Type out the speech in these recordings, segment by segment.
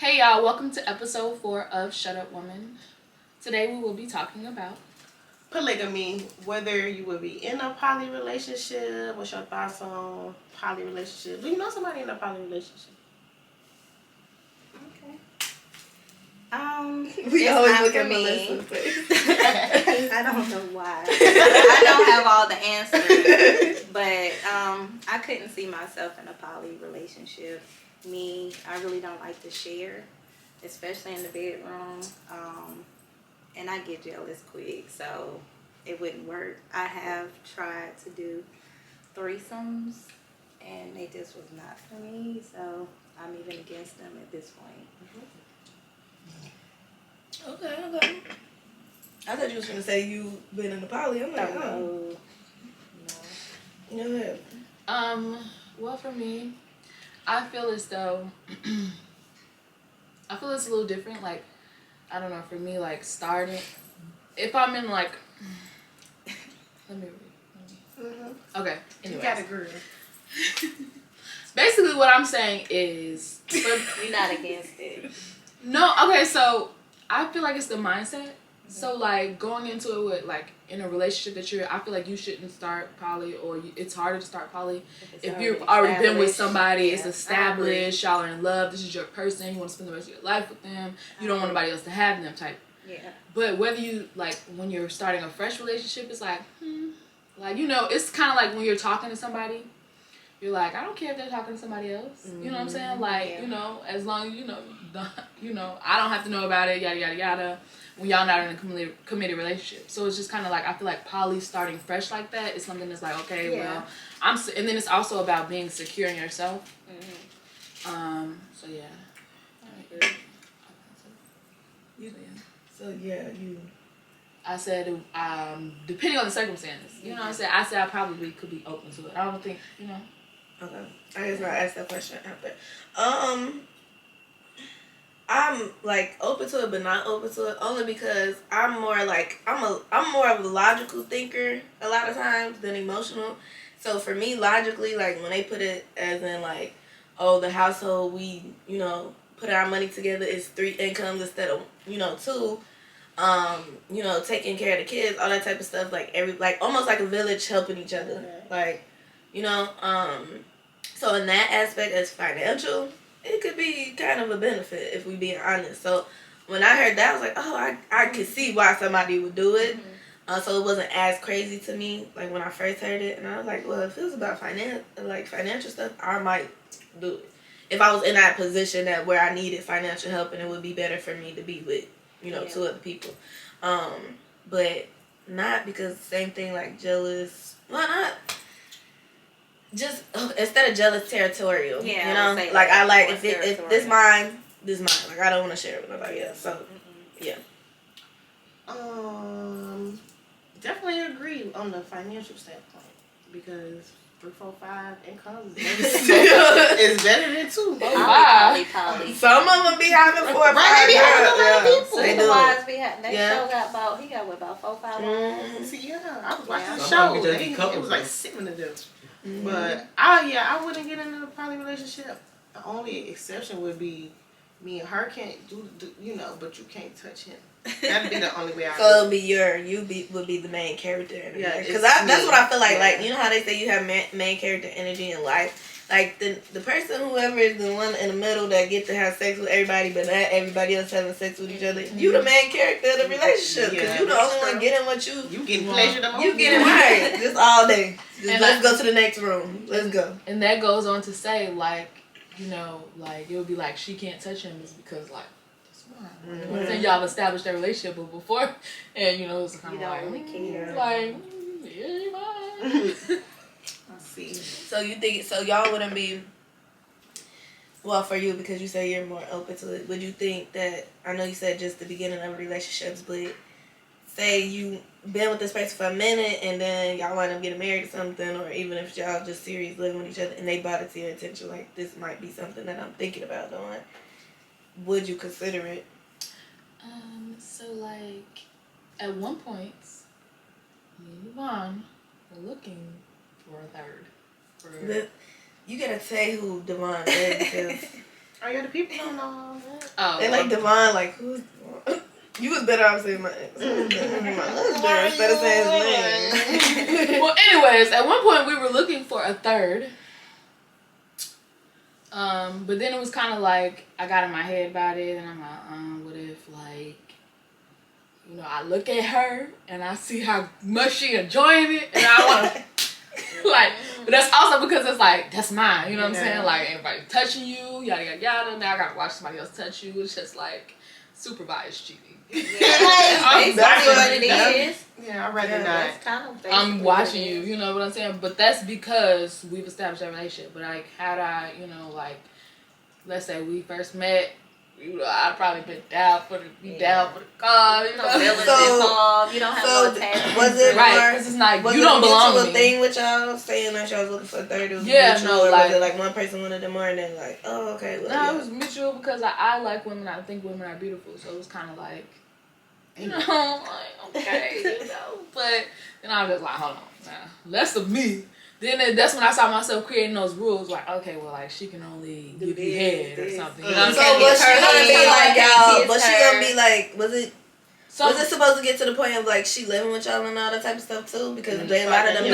Hey y'all, welcome to episode 4 of Shut Up Woman. Today we will be talking about polygamy. Whether you would be in a poly relationship, what's your thoughts on poly relationship? Do you know somebody in a poly relationship? Okay. We it's always not look for at me. Melissa's face. I don't know why. I don't have all the answers, but I couldn't see myself in a poly relationship. Me, I really don't like to share, especially in the bedroom. And I get jealous quick, so it wouldn't work. I have tried to do threesomes, and they just was not for me. So I'm even against them at this point. Okay. I thought you was gonna say you been in the poly. I'm like, No. Go ahead. well, for me, I feel as though I feel it's a little different. Like, I don't know, for me, like starting, if I'm in like, let me read. Okay. You Anyways. got a girl. Basically, what I'm saying is, You're not against it. no. Okay, so I feel like it's the mindset. So like going into it with like in a relationship that I feel like you shouldn't start poly, or it's harder to start poly if you've already been with somebody. It's established, y'all are in love. This is your person. You want to spend the rest of your life with them. You don't want nobody else to have them type. Yeah. But whether you like when you're starting a fresh relationship, it's like, like it's kind of like when you're talking to somebody. You're like, I don't care if they're talking to somebody else. You know what I'm saying? Like, as long as I don't have to know about it. Yada yada yada. When y'all not in a committed relationship, so it's just kind of like I feel like poly starting fresh like that is something that's like well, and then it's also about being secure in yourself. So yeah. I said, depending on the circumstances, you know what I'm saying? I said I probably could be open to it. I don't think, Okay. I guess I'll ask that question after. I'm like open to it, but not open to it, only because I'm more like I'm more of a logical thinker a lot of times than emotional. So for me, logically, like when they put it as in like, oh, the household we put our money together is 3 incomes instead of 2. Taking care of the kids, all that type of stuff, like almost like a village helping each other, so in that aspect, as financial, it could be kind of a benefit if we being honest. So when I heard that, I was like, oh, I could see why somebody would do it. So it wasn't as crazy to me like when I first heard it, and I was like, well, if it was about financial stuff, I might do it. If I was in that position where I needed financial help, and it would be better for me to be with 2 other people, but not because same thing like jealous. Why not? Just instead of jealous, territorial. Like I like if this mine, like I don't want to share it with nobody else. So yeah. Definitely agree on the financial standpoint, because 3, 4, 5 incomes is better than 2. Poly. Some of them be having 4 or 5. Right, they be having a lot of people. They do. Show got about 4 or 5 wives. See, I was watching the show. It was like 7 of them. But I wouldn't get into a poly relationship. The only exception would be me and her can't do but you can't touch him. That'd be the only way I. So it'll be would be the main character. Because that's what I feel like. Yeah. Like how they say you have main character energy in life. Like the person, whoever is the one in the middle that get to have sex with everybody, but not everybody else having sex with each other. You the main character of the relationship, because you the only one getting what you getting pleasure the most. You getting right just all day. Let's go to the next room. Let's go. And that goes on to say like it would be like she can't touch him is because like. Then y'all established that relationship, but before, and it's kind of like, I see. So you think y'all wouldn't be, well, for you, because you say you're more open to it, would you think that, I know you said just the beginning of relationships, but say you been with this person for a minute and then y'all wind up getting married or something, or even if y'all just serious living with each other and they brought it to your attention, like this might be something that I'm thinking about doing, would you consider it? So like at one point me and Yvonne were looking for a third. You gotta say who Devon is, because Oh yeah, the people don't know all that. Oh, They like Devon, like who's Devon? You was better off saying my ex. My husband instead of saying his name. Well, anyways, at one point we were looking for a third. But then it was kind of like I got in my head about it, and I'm like, what if like, you know, I look at her and I see how much she enjoying it, and I want to like, but that's also because it's like that's mine. You know what I'm saying? Like everybody touching you, yada yada yada. Now I gotta watch somebody else touch you. It's just like supervised cheating. That's what it is. Yeah, I'd rather not. That's kind of I'm watching you, you know what I'm saying? But that's because we've established that relationship. But like, had I, you know, like, let's say we first met, you know, I'd probably been down for the cause, you know. Feelings involved. You don't have no attachment. Was it Right, more? because it's like, Was you it don't belong a to me. thing with y'all saying that y'all was looking for a third? It was Yeah, mutual, no, or like- was it like one person wanted it more and then like, oh, okay. Well, No, yeah. it was mutual because I like women. I think women are beautiful. So it was kind of like, you know, like, okay, you know. But then I was just like, hold on, nah, less of me. Then that's when I saw myself creating those rules. Like, okay, well, like, she can only give you head or something. You know what I'm So saying? was she gonna be like y'all? kiss Was she her. gonna be like? Was it So, was it supposed to get to the point of like she living with y'all and all that type of stuff too? Because Yeah, they a lot of them.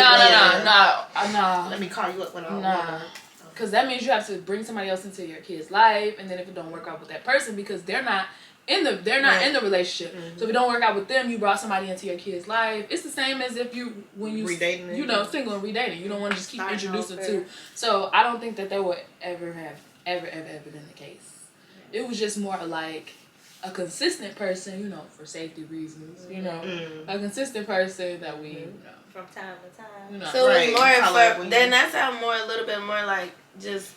no. Let me call you up when I'm Nah. Because that means you have to bring somebody else into your kid's life, and then if it don't work out with that person, because they're not in the relationship. Mm-hmm. So if it don't work out with them, you brought somebody into your kid's life. It's the same as if you Redating, you know, single and redating. You don't want to just keep Starting introducing over. to. So I don't think that would ever have ever been the case. It was just more like a consistent person, you know, for safety reasons. You know, a consistent person that we, you know, From time to time. you know. So Right. it was more Color for when then you- that sound more a little bit more like just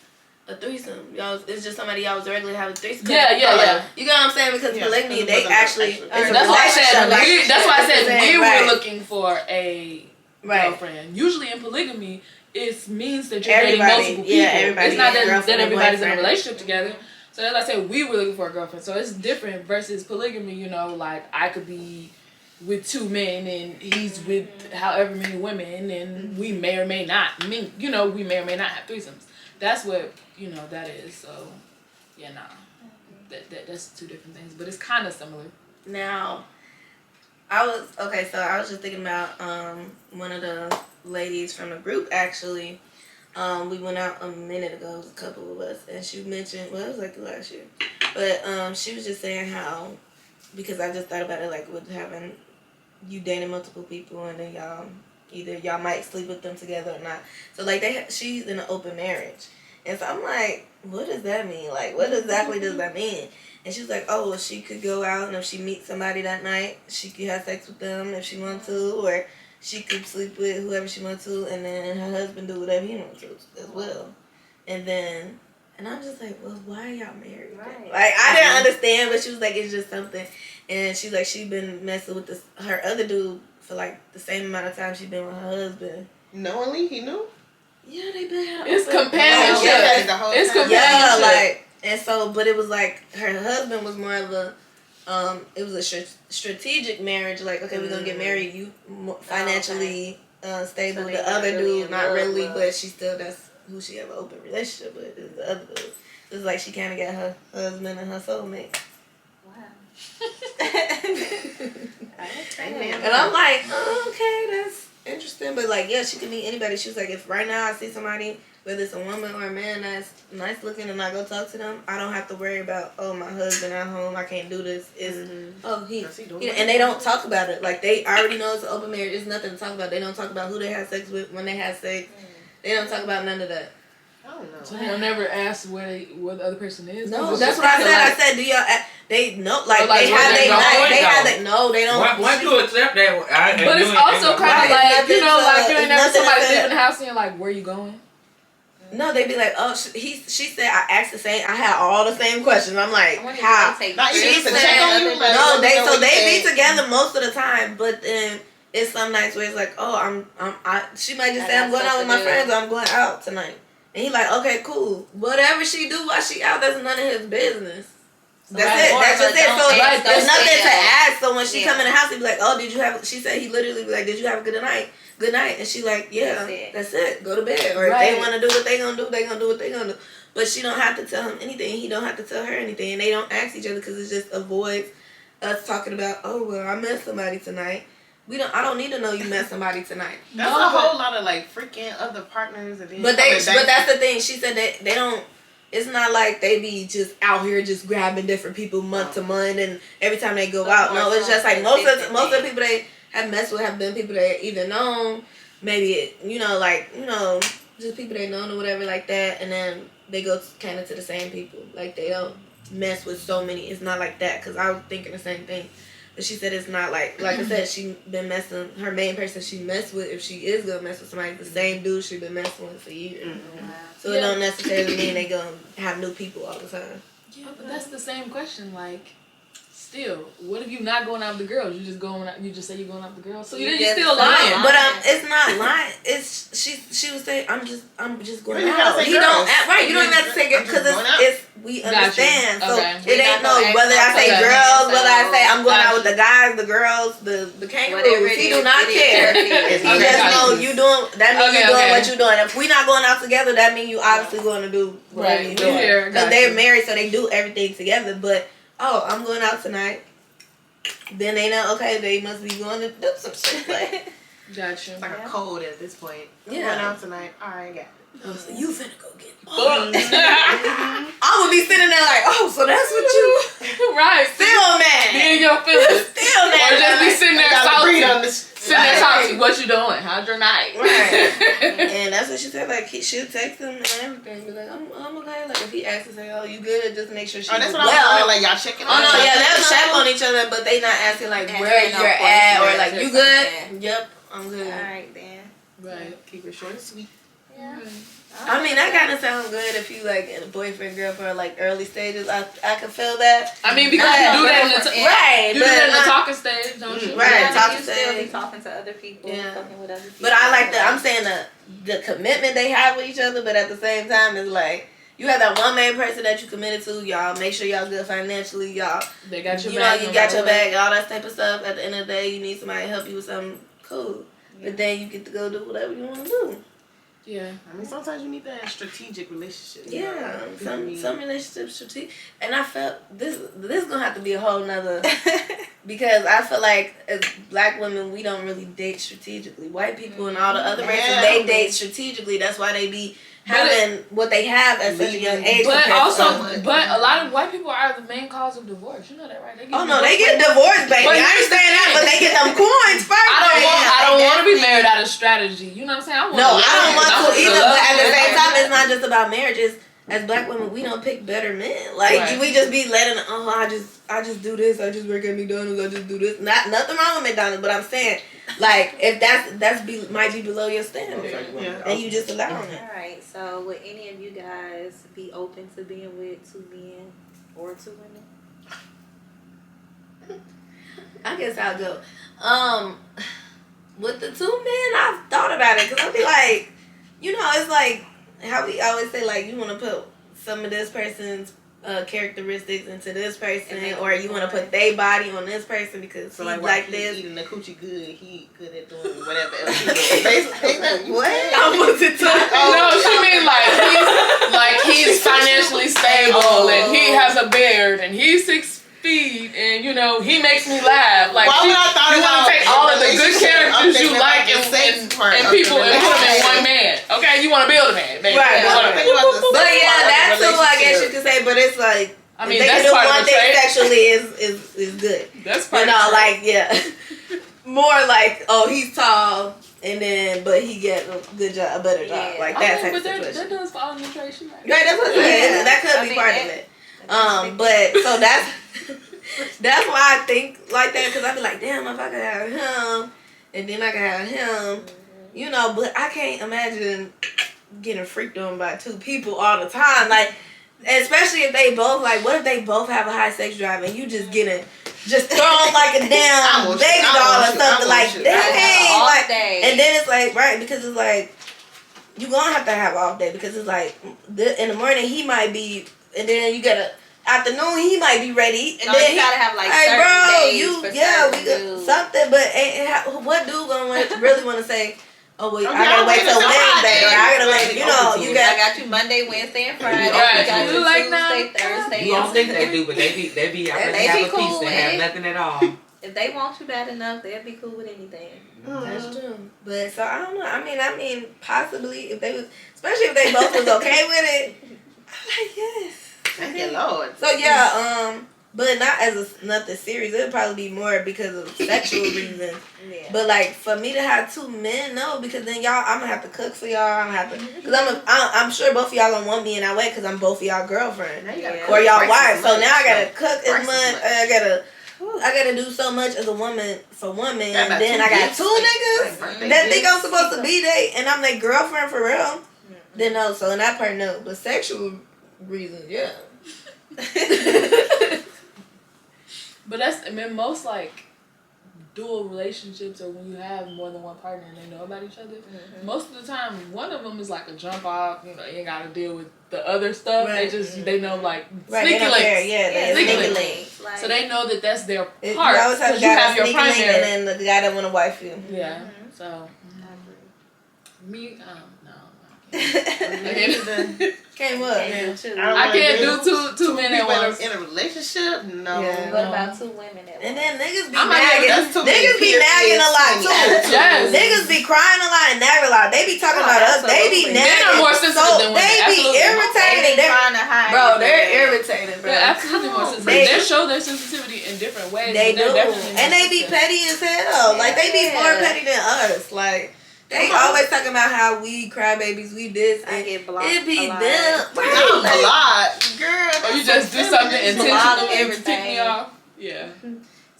a threesome. Y'all, it's just somebody y'all was regularly having a threesome. Yeah. You get what I'm saying? Because Yeah, polygamy, it they wasn't actually. actually- It's a That's why I said relationship. that's why I said we Right. were looking for a Right. girlfriend. Usually in polygamy, it means that you're Everybody, dating multiple people. yeah, everybody It's not is that girlfriend and everybody's in a boyfriend. relationship together. So as I said, we were looking for a girlfriend. So it's different versus polygamy. You know, like I could be with 2 men and he's with however many women, and we may or may not. We may or may not have threesomes. That's what that is. So yeah, nah. That's 2 different things, but it's kind of similar. Now, I was just thinking about one of the ladies from the group actually. We went out a minute ago, it was a couple of us, and she mentioned, well, it was like the last year, but she was just saying how, because I just thought about it, like with having you dating multiple people and then y'all might sleep with them together or not. So like she's in an open marriage, and so I'm like, what does that mean? Like, what exactly does that mean? And she was like, oh, well, she could go out, and if she meets somebody that night, she could have sex with them if she wants to, or she could sleep with whoever she wants to, and then her husband do whatever he wants to as well. And I'm just like, well, why are y'all married? Right. Like, I didn't understand, but she was like, it's just something. And she's like, she been messing with her other dude for like the same amount of time she been with her husband. Knowingly, he knew. Yeah, they been having It's open- companionship. Yeah, the whole It's time. companionship. Yeah, like, and so, but it was like her husband was more of a, it was a strategic marriage. Like, okay, we're gonna get married. You financially stable. So they The other weren't really dude, in not love, really, love. but she still that's who she have an open relationship with. Is the other dude. It's like she kind of got her husband and her soulmate. Okay. And I'm like, oh, okay, that's interesting. But like, yeah, she could meet anybody. She was like, if right now I see somebody, whether it's a woman or a man that's nice looking, and I go talk to them, I don't have to worry about, oh, my husband at home, I can't do this. It's oh Yes, he doing and they don't talk about it. Like, they already know it's an open marriage. There's nothing to talk about. They don't talk about who they have sex with, when they have sex. They don't talk about none of that. I don't know. So they'll never ask where the other person is. No, 'Cause it's that's just what I kinda said. like- I said, do y'all? They know, like, So, like, they where have they they going, night. They though? have they no, they don't. Once you accept that, But it's also kind Right, of like, nothing you know, to- like you ain't it's never nothing somebody to- leaving the house and you're like, where you going? No, they be like, oh, she said, I asked the same, I had all the same questions. I'm like, I wonder if how? they take Not She even to said- check on you. Like, No, let me know what they you be together most of the time, but then it's some nights where it's like, oh, she might just I say, I'm got going out with my stuff to do. friends, or I'm going out tonight. And he like, okay, cool. Whatever she do while she out, that's none of his business. That's Right. it. That's just it. So Right, there's don't nothing say to that. ask. So when she Yeah. come in the house, he be like, oh, did you have? She said he literally be like, did you have a good night? Good night. And she like, yeah, That's it. that's it. Go to bed. Or if Right. they want to do what they gonna do, they gonna do what they gonna do. but she don't have to tell him anything. He don't have to tell her anything, and they don't ask each other because it just avoids us talking about, oh well, I met somebody tonight. I don't need to know you met somebody tonight. That's a whole lot of like freaking other partners. And then but that's the thing. She said that they don't. It's not like they be just out here just grabbing different people month to month, and every time they go out. No, it's just like most of the people they have messed with have been people they either known, maybe just people they known or whatever like that, and then they go kind of to the same people. Like they don't mess with so many. It's not like that, because I was thinking the same thing. But she said it's not like I said, she been messing, her main person she messed with, if she is going to mess with somebody, the same dude she been messing with for years. Wow. So it don't necessarily mean they going to have new people all the time. Yeah, but that's the same question. Like, still, what if you not going out with the girls? You just going out, you just say you're going out with the girls. So you're still lying. But it's not lying. It's she was saying I'm just going out. You don't right. You don't even have to say girls because it's we understand. So okay. it ain't no whether I say girls, whether I say I'm going out with the guys, the girls, the kangaroos. He do not care. He just know you doing. That means you doing what you doing. If we not going out together, that means you obviously going to do whatever you doing. Because they're married, so they do everything together. But I'm going out tonight. Then they know, okay, they must be going to do some shit. Like, Gotcha. It's like a code at this point. I'm going out tonight. All right, got it. Oh, so you finna go get I would be sitting there like, oh, so that's what you right. still mad. Be in your feelings. Still mad. Or just be sitting there salty. Sitting there Right. salty. What you doing? How's your night? Right. And that's what she said. Like, she'll text him and everything. Be like, I'm okay. Like, if he asks and say, oh, you good? Just make sure she's that's what well. I'm like, y'all checking on Oh, no, each yeah, other. they'll check on each other, but they not asking, like, And where no you're at or, like, questions you or good? something. Yep, I'm good. All right, then. Right. Keep it short and sweet. Yeah. I mean, that kind of sounds good if you, like, in a boyfriend, girlfriend, like, early stages. I can feel that. I mean, because you do that in the Right, you do that in the but talking stage, don't you? Right. Yeah, talking you still to- be talking to other people, Yeah. fucking with other people. But I like I'm saying the commitment they have with each other, but at the same time, it's like, you have that one main person that you committed to, y'all make sure y'all good financially, y'all. They got your You back. know, you got your bag, all that type of stuff. At the end of the day, you need somebody to help you with something cool. Yeah. But then you get to go do whatever you want to do. Yeah. I mean, sometimes you need that strategic relationship. Yeah, some relationships strategic. And I felt this gonna have to be a whole nother because I feel like as black women we don't really date strategically. White people and all the other races they date strategically. That's why they be having what they have at such a young age. But compared to also, us. but a lot of white people are the main cause of divorce. You know that, right? They They get divorced, baby. But I understand that, but they get them coins first. I don't want to be married out of strategy. You know what I'm saying? No, I don't want to either. But at the same time, it's not just about marriages. As black women, we don't pick better men. Like we just be letting. I just do this. I just work at McDonald's. I just do this. Nothing wrong with McDonald's, but I'm saying, like, if might be below your standard, and you just allowing it. All right. So, would any of you guys be open to being with 2 men or 2 women? I guess I'll go. With the 2 men, I've thought about it because I'll be like, it's like how we always say, like, you want to put some of this person's characteristics into this person, or you want to put their body on this person because So he's like this. Eating the coochie good, he good at doing whatever else he doing. Basically, What? I wasn't talking. No, she mean he's financially stable and he has a beard and he's 6 feet and he makes me laugh. Like you want to take all of the good characters you like and people and put them in one man. Okay, you want to build a man, baby. Right. But yeah, that's who I guess you could. could say. But it's like I mean, they that's can do part one of the thing trait. sexually is good. That's part But of the trait. like more like he's tall and then but he get a good job, a better job, like that type of but situation. that does fall in the trait, right? Right, that's what I'm saying. Yeah. That could I be mean, part of it. But so that's why I think like that because I be like, damn, if I could have him and then I could have him, But I can't imagine getting freaked on by 2 people all the time, like. Especially if they both what if they both have a high sex drive and you just thrown like a damn baby doll or something like dang, like, and then it's like right because it's like you gonna have to have off day because it's like in the morning he might be and then you gotta afternoon he might be ready and then you gotta have like hey certain bro days you for yeah certain we got dudes. something but what dude gonna really want to say oh well, Okay, I gotta wait till Wednesday, or I gotta wait. You know, you I got. got you Monday, Wednesday, and Friday. Right. I got You you like Tuesday, that? Thursday. You don't and think they Sunday. do, but they be out And there they have be a cool piece and with have it. nothing at all. If they want you bad enough, they'll be cool with anything. That's true. But so I don't know. I mean, possibly if they was, especially if they both was okay with it. I'm like, yes. Thank you, Lord. So yeah, but not as nothing serious. It would probably be more because of sexual reasons. Yeah. But like for me to have 2 men, no, because then y'all, I'm gonna have to cook for y'all. I'm gonna have to, cause I'm sure both of y'all gonna want me in that way, cause I'm both of y'all girlfriend Now you gotta Yeah. cook or y'all twice wife. as So much, now I gotta cook as twice much. I gotta do so much as a woman for one man. Yeah, about Then 2 I got gifts, 2 like niggas birthday that think I'm gifts. supposed to be they, and I'm their girlfriend for real. Then no. So in that part, no. But sexual reasons, yeah. But that's, I mean, most like dual relationships or when you have more than one partner and they know about each other, most of the time one of them is like a jump off. You know, you ain't gotta deal with the other stuff. Right. They know like Right, sneaky they don't care. links. Yeah, they sneaky sneaky links. links. Like, So they know that that's their part. You always have a 'cause you guy have that's your sneaky link, primary. and then the guy that want to wife you. Yeah. So me, no. Came up. I can't do two men at people once. in a relationship. No. Yeah. What about 2 women at And once? then niggas be I'm not nagging. even- that's too many Niggas be periods, nagging a lot too too. many Yes. Niggas be crying a lot and nagging a lot. They be talking Oh, about us. They be absolutely. Men are nagging. more sensitive so than women. they be Absolutely. irritated. They be They're, trying to hide bro, it. they're irritated, bro. They're absolutely more sensitive. They- They show their sensitivity in different ways. They but they're do. definitely more And they be sensitive. petty as hell. Like, they be more Yeah. petty than us. Like, they always talking about how we crybabies, we this. I And get blocked it be a lot. them. Not Right. a lot, girl. Or you just do something intentionally Block to everything. tick me off. Yeah.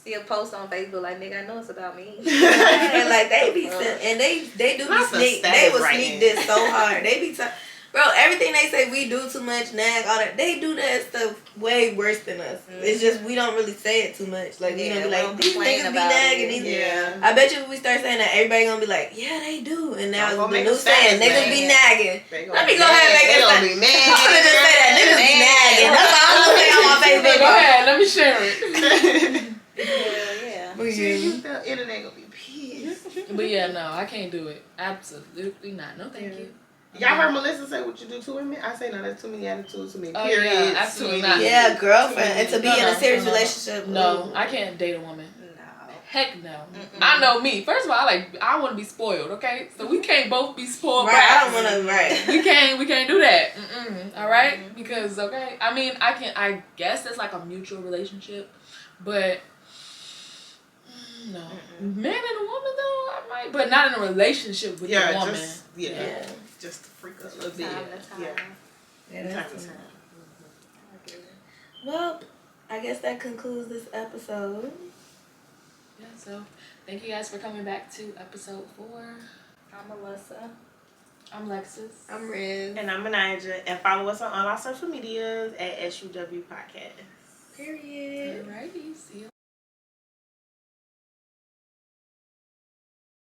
See a post on Facebook like, nigga, I know it's about me. And like they be and they do be Not the sneak. They static will right sneak now. this so hard. They be bro, everything they say we do too much, nag, all that. They do that stuff way worse than us. It's just we don't really say it too much. Like we Yeah, don't be we like don't these complain niggas be about nagging. it. These Yeah. I bet you if we start saying that, everybody gonna be like, yeah, they do. And now Don't go the make new a status saying, niggas be name. nagging. They Let me go ahead and make They it gonna stop. be I'm mad. gonna just say that niggas be nagging. That's all I'm gonna say on my Facebook. Go ahead, let me share it. Yeah. The internet gonna be pissed. But yeah, no, I can't do it. Absolutely not. No, thank you. Y'all heard Melissa say what you do to women? I say no, that's too many attitudes, too many Oh, yeah, periods, absolutely too not. many. Yeah, girlfriend, and to be No, in a no, serious no, no. relationship. No, ooh. I can't date a woman. No. Heck no. I know me. First of all, I want to be spoiled. Okay, so we can't both be spoiled. Right, I brats. don't want to. Right. We can't do that. All right, because okay, I mean, I guess it's like a mutual relationship, but no, man and a woman though, I might, but not in a relationship with the woman. Just, Yeah. just to freak us a little bit. Time to time. Yeah. Yeah, Time that's to time. Well, I guess that concludes this episode. Yeah. So thank you guys for coming back to episode 4. I'm Melissa. I'm Lexus. I'm Riz. And I'm Anija, and follow us on all our social medias at SUW Podcast. Period. Alrighty, see you.